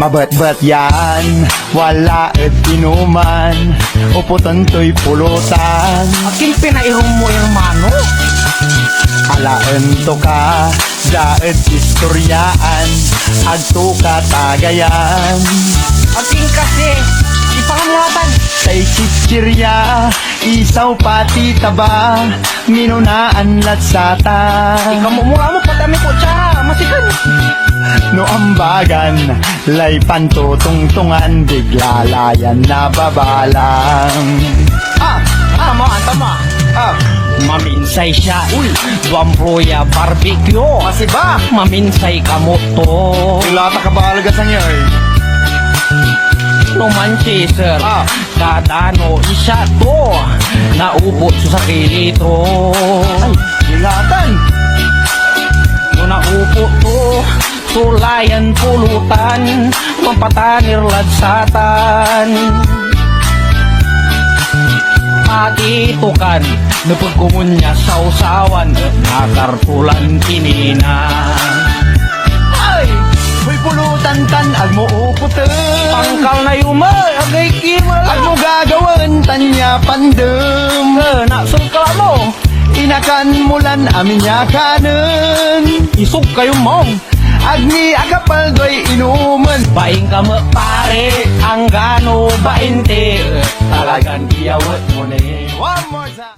Mabet-bet yan, wala et inuman, uputan to'y pulutan. Aking pinairom mo, hermano. Alaan to ka, daet istoryaan, agto ka tagayan. Aking kasi, ipangamulatan. Say chichirya, isaw pati taba, minunaan latsata. Ikamumura mo, patami ko tsara, masikan. No ambagan, lay pantutungtungan, biglalayan na babalang. Tama. Maminsay siya, Duambroya barbecue. Masiba! Maminsay kamo to. Ilata ka balaga sa niyo eh. No Manchester, kadano isa to. Naubot sa kilito. Ilatan! No naupo to, tulayan pulutan, mampatanir ladsatan. Matitukan, napagkumunya sa usawan, nakartulan kinina. Ay! May pulutan tan, ag mo uputin. Pangkal na yumay, agay kimal. Ag mo gagawan, tanya pandem. Nasulka mo, Inakan mulan, amin yakanen. isog kayo mo. Agni agapal do'y inuman. Baing ka mo pare, ang gano 20. Talagang iyawat mo na. One more time.